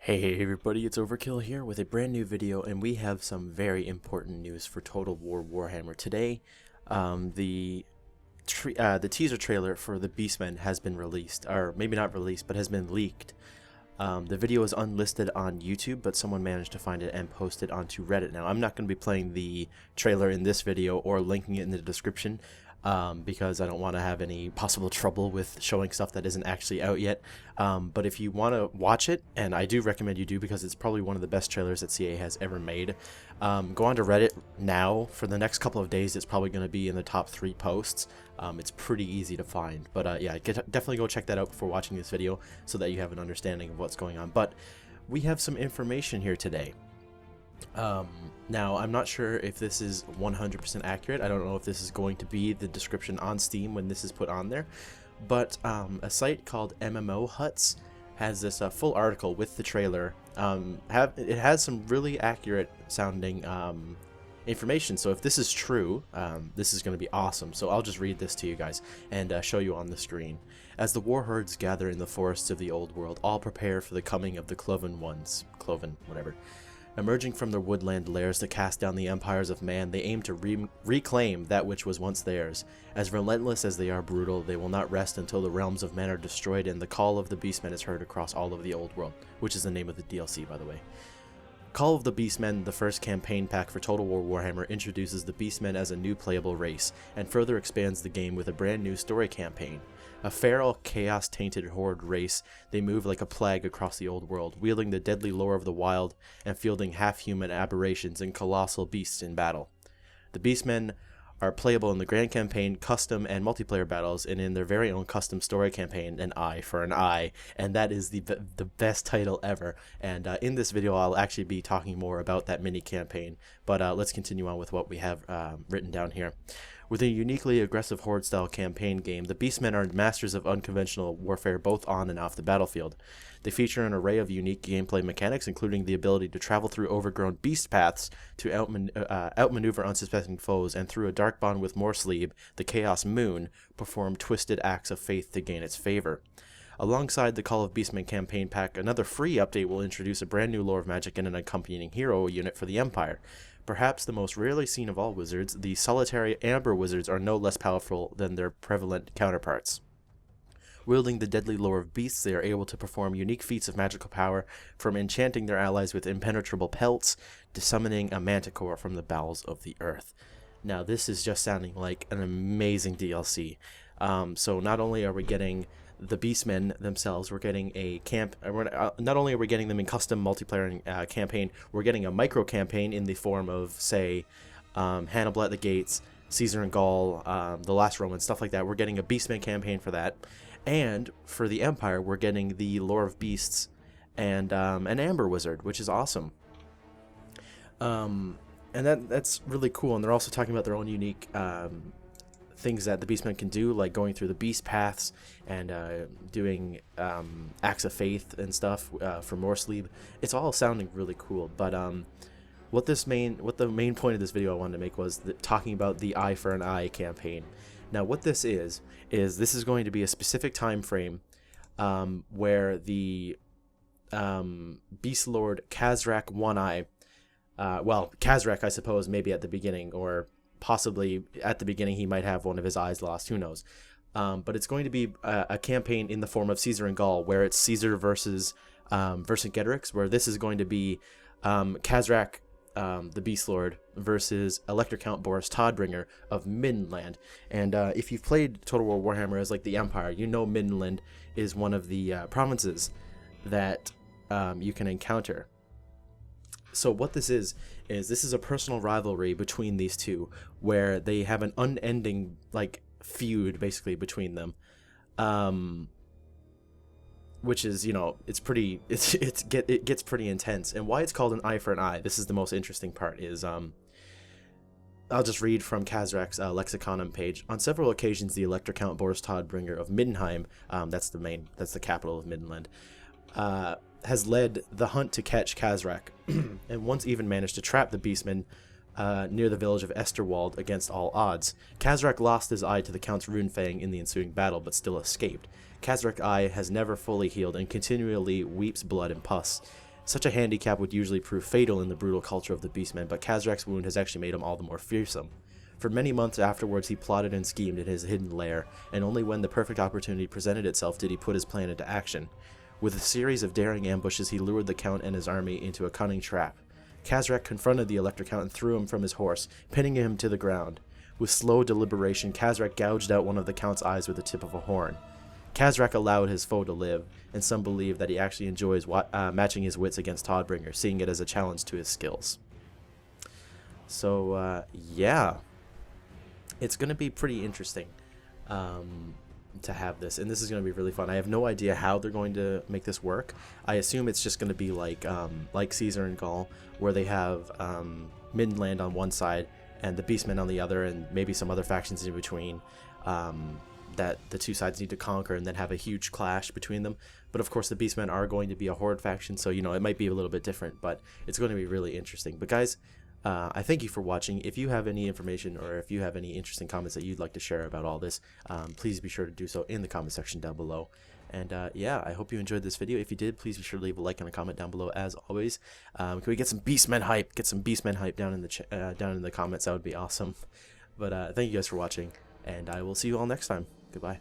Hey everybody, it's Overkill here with a brand new video, and we have some very important news for Total War Warhammer. Today, the teaser trailer for the Beastmen has been released, or maybe not released, but has been leaked. The video is unlisted on YouTube, but someone managed to find it and post it onto Reddit. Now, I'm not going to be playing the trailer in this video or linking it in the description, because I don't want to have any possible trouble with showing stuff that isn't actually out yet. But if you want to watch it, and I do recommend you do because it's probably one of the best trailers that CA has ever made, go onto Reddit now. For the next couple of days, it's probably going to be in the top 3 posts. It's pretty easy to find. But yeah, definitely go check that out before watching this video so that you have an understanding of what's going on. But we have some information here today. Now, I'm not sure if this is 100% accurate. I don't know if this is going to be the description on Steam when this is put on there, but a site called MMO Huts has this full article with the trailer. It has some really accurate sounding information, so if this is true, this is going to be awesome. So I'll just read this to you guys and show you on the screen. As the war herds gather in the forests of the old world, all prepare for the coming of the Cloven Ones. Cloven, whatever. Emerging from their woodland lairs to cast down the empires of man, they aim to reclaim that which was once theirs. As relentless as they are brutal, they will not rest until the realms of men are destroyed and the call of the Beastmen is heard across all of the old world, which is the name of the DLC, by the way. Call of the Beastmen, the first campaign pack for Total War Warhammer, introduces the Beastmen as a new playable race, and further expands the game with a brand new story campaign. A feral, chaos-tainted horde race, they move like a plague across the old world, wielding the deadly lore of the wild and fielding half-human aberrations and colossal beasts in battle. The Beastmen are playable in the Grand Campaign, custom, and multiplayer battles, and in their very own custom story campaign, An Eye for an Eye, and that is the best title ever. And in this video, I'll actually be talking more about that mini-campaign, but let's continue on with what we have written down here. With a uniquely aggressive horde-style campaign game, the Beastmen are masters of unconventional warfare both on and off the battlefield. They feature an array of unique gameplay mechanics, including the ability to travel through overgrown beast paths to outmaneuver unsuspecting foes, and through a dark bond with Morsleeb, the Chaos Moon, perform twisted acts of faith to gain its favor. Alongside the Call of Beastmen campaign pack, another free update will introduce a brand new lore of magic and an accompanying hero unit for the Empire. Perhaps the most rarely seen of all wizards, the solitary Amber Wizards are no less powerful than their prevalent counterparts. Wielding the deadly lore of beasts, they are able to perform unique feats of magical power, from enchanting their allies with impenetrable pelts to summoning a manticore from the bowels of the earth. Now, this is just sounding like an amazing DLC. So not only are we getting the Beastmen themselves, we're getting a not only are we getting them in custom multiplayer campaign, we're getting a micro campaign in the form of, say, Hannibal at the Gates, Caesar and Gaul, the Last Roman, stuff like that. We're getting a Beastmen campaign for that, and for the Empire, we're getting the Lore of Beasts and an Amber Wizard, which is awesome. And that's really cool. And they're also talking about their own unique things that the Beastmen can do, like going through the beast paths and doing acts of faith and stuff for Morsleeb. It's all sounding really cool, but what the main point of this video I wanted to make was talking about the Eye for an Eye campaign. Now, what this is this is going to be a specific time frame where the Beast Lord Khazrak One Eye, well, Khazrak, I suppose, maybe at the beginning, or possibly at the beginning he might have one of his eyes lost, who knows. But it's going to be a campaign in the form of Caesar and Gaul, where it's Caesar versus Vercingetorix, where this is going to be Khazrak, the Beast Lord, versus Elector Count Boris Todbringer of Middenland. And if you've played Total War Warhammer as like the Empire, you know Middenland is one of the provinces that you can encounter. So what this is a personal rivalry between these two, where they have an unending like feud basically between them, which is, you know, it gets pretty intense. And why it's called an Eye for an Eye, this is the most interesting part, is I'll just read from Khazrak's Lexiconum page. On several occasions, the Elector Count Boris Todbringer of Middenheim, that's the capital of Middenland, has led the hunt to catch Khazrak, and once even managed to trap the Beastmen near the village of Esterwald against all odds. Khazrak lost his eye to the Count's Runefang in the ensuing battle, but still escaped. Khazrak's eye has never fully healed and continually weeps blood and pus. Such a handicap would usually prove fatal in the brutal culture of the Beastmen, but Kazrak's wound has actually made him all the more fearsome. For many months afterwards, he plotted and schemed in his hidden lair, and only when the perfect opportunity presented itself did he put his plan into action. With a series of daring ambushes, he lured the Count and his army into a cunning trap. Kazrak confronted the Electric Count and threw him from his horse, pinning him to the ground. With slow deliberation, Kazrak gouged out one of the Count's eyes with the tip of a horn. Kazrak allowed his foe to live, and some believe that he actually enjoys matching his wits against Toddbringer, seeing it as a challenge to his skills. So, yeah. It's going to be pretty interesting to have this, and this is going to be really fun. I have no idea how they're going to make this work. I assume it's just going to be like Caesar and Gaul, where they have Midland on one side and the Beastmen on the other, and maybe some other factions in between that the two sides need to conquer, and then have a huge clash between them. But of course the Beastmen are going to be a horde faction, so you know it might be a little bit different, but it's going to be really interesting. But guys, I thank you for watching. If you have any information or if you have any interesting comments that you'd like to share about all this, please be sure to do so in the comment section down below. And yeah, I hope you enjoyed this video. If you did, please be sure to leave a like and a comment down below as always. Can we get some Beastmen hype? Get some Beastmen hype down in the comments. That would be awesome. But thank you guys for watching, and I will see you all next time. Goodbye.